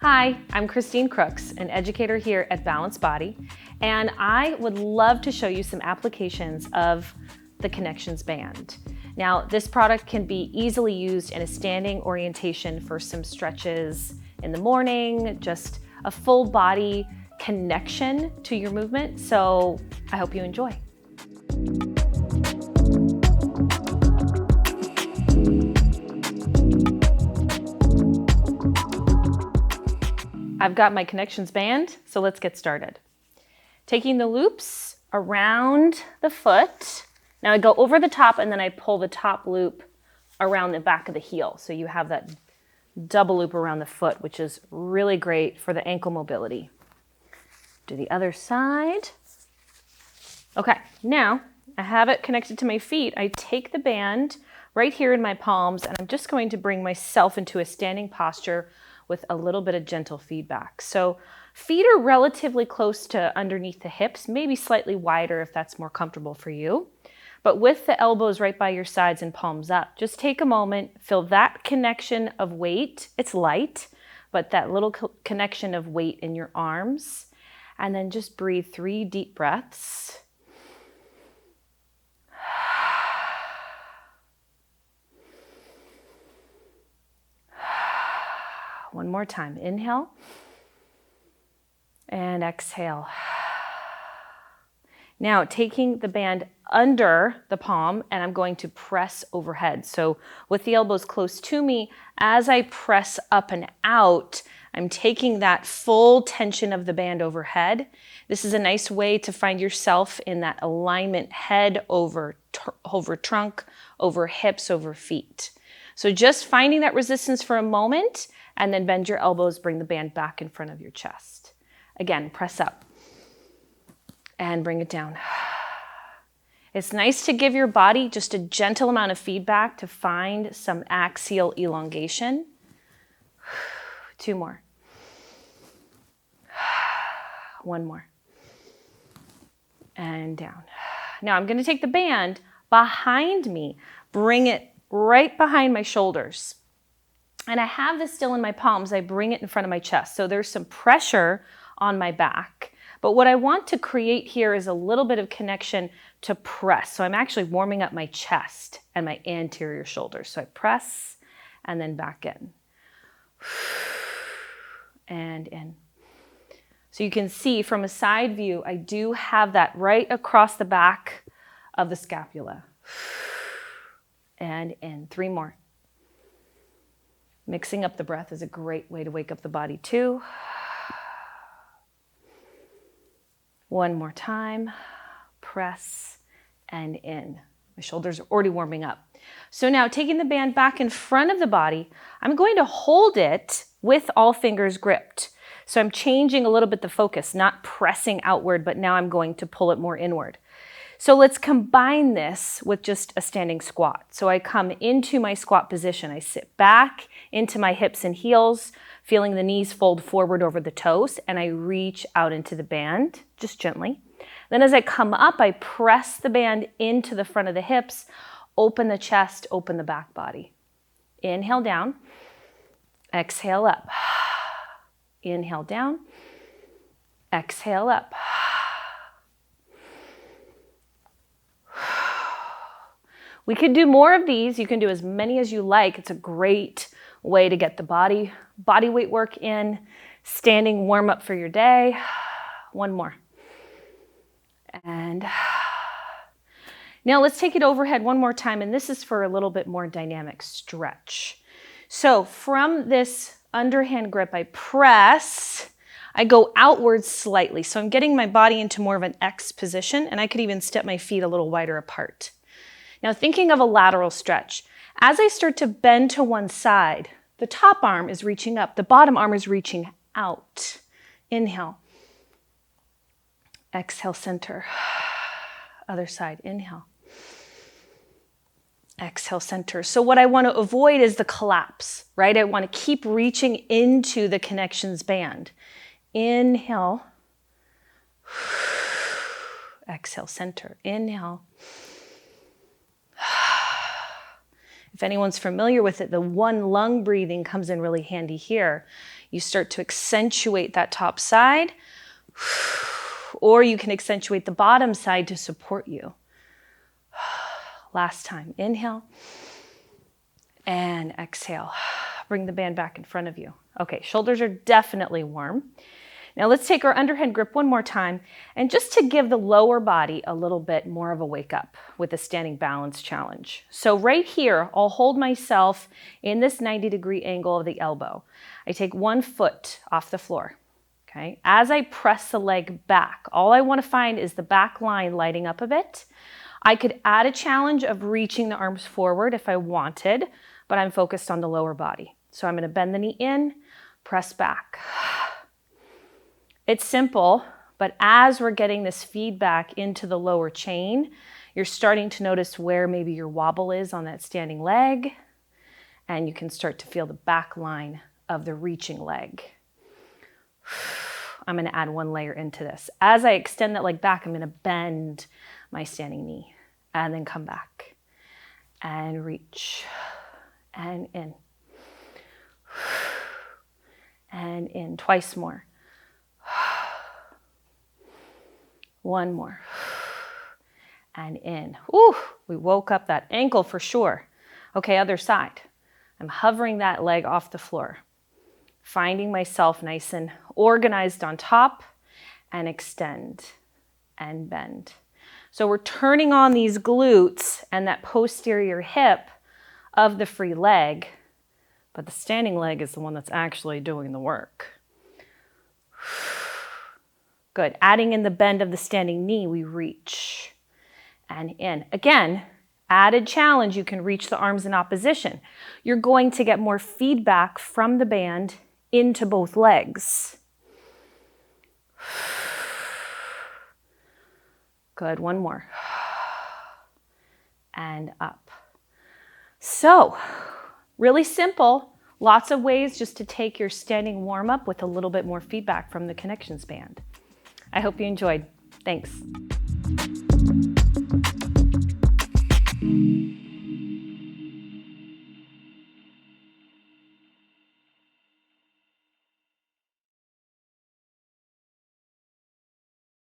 Hi, I'm Christine Crooks, an educator here at Balanced Body, and I would love to show you some applications of the Konnections band. Now, this product can be easily used in a standing orientation for some stretches in the morning, just a full body connection to your movement, so I hope you enjoy. I've got my Konnections band, so let's get started. Taking the loops around the foot. Now I go over the top and then I pull the top loop around the back of the heel. So you have that double loop around the foot, which is really great for the ankle mobility. Do the other side. Okay, now I have it connected to my feet. I take the band right here in my palms and I'm just going to bring myself into a standing posture with a little bit of gentle feedback. So feet are relatively close to underneath the hips, maybe slightly wider if that's more comfortable for you. But with the elbows right by your sides and palms up, just take a moment, feel that connection of weight. It's light, but that little connection of weight in your arms. And then just breathe 3 deep breaths. One more time. Inhale and exhale. Now taking the band under the palm and I'm going to press overhead. So with the elbows close to me, as I press up and out, I'm taking that full tension of the band overhead. This is a nice way to find yourself in that alignment, head over trunk, over hips, over feet. So just finding that resistance for a moment and then bend your elbows, bring the band back in front of your chest. Again, press up and bring it down. It's nice to give your body just a gentle amount of feedback to find some axial elongation. 2 more. 1 more. And down. Now I'm going to take the band behind me, bring it right behind my shoulders. And I have this still in my palms. I bring it in front of my chest. So there's some pressure on my back. But what I want to create here is a little bit of connection to press. So I'm actually warming up my chest and my anterior shoulders. So I press and then back in. And in. So you can see from a side view, I do have that right across the back of the scapula. And in. 3 more. Mixing up the breath is a great way to wake up the body too. 1 more time. Press and in. My shoulders are already warming up. So now taking the band back in front of the body, I'm going to hold it with all fingers gripped. So I'm changing a little bit the focus, not pressing outward, but now I'm going to pull it more inward. So let's combine this with just a standing squat. So I come into my squat position. I sit back into my hips and heels, feeling the knees fold forward over the toes, and I reach out into the band, just gently. Then as I come up, I press the band into the front of the hips, open the chest, open the back body. Inhale down, exhale up. Inhale down, exhale up. We can do more of these. You can do as many as you like. It's a great way to get the body weight work in, standing warm up for your day. 1 more. And now let's take it overhead 1 more time. And this is for a little bit more dynamic stretch. So from this underhand grip, I press, I go outwards slightly. So I'm getting my body into more of an X position, and I could even step my feet a little wider apart. Now thinking of a lateral stretch, as I start to bend to one side, the top arm is reaching up, the bottom arm is reaching out. Inhale. Exhale, center. Other side, inhale. Exhale, center. So what I want to avoid is the collapse, right? I want to keep reaching into the Konnections band. Inhale. Exhale, center. Inhale. If anyone's familiar with it, the 1 lung breathing comes in really handy here. You start to accentuate that top side, or you can accentuate the bottom side to support you. Last time, inhale and exhale. Bring the band back in front of you. Okay, shoulders are definitely warm. Now let's take our underhand grip one more time, and just to give the lower body a little bit more of a wake up with the standing balance challenge. So right here, I'll hold myself in this 90-degree angle of the elbow. I take one foot off the floor, okay? As I press the leg back, all I want to find is the back line lighting up a bit. I could add a challenge of reaching the arms forward if I wanted, but I'm focused on the lower body. So I'm going to bend the knee in, press back. It's simple, but as we're getting this feedback into the lower chain, you're starting to notice where maybe your wobble is on that standing leg, and you can start to feel the back line of the reaching leg. I'm going to add one layer into this. As I extend that leg back, I'm going to bend my standing knee and then come back and reach and in and in. Twice more. One more. And in. Ooh, we woke up that ankle for sure. Okay, other side. I'm hovering that leg off the floor, finding myself nice and organized on top, and extend and bend. So we're turning on these glutes and that posterior hip of the free leg, but the standing leg is the one that's actually doing the work. Good. Adding in the bend of the standing knee, we reach and in. Again, added challenge, you can reach the arms in opposition. You're going to get more feedback from the band into both legs. Good. One more. And up. So, really simple. Lots of ways just to take your standing warm up with a little bit more feedback from the Konnections band. I hope you enjoyed. Thanks.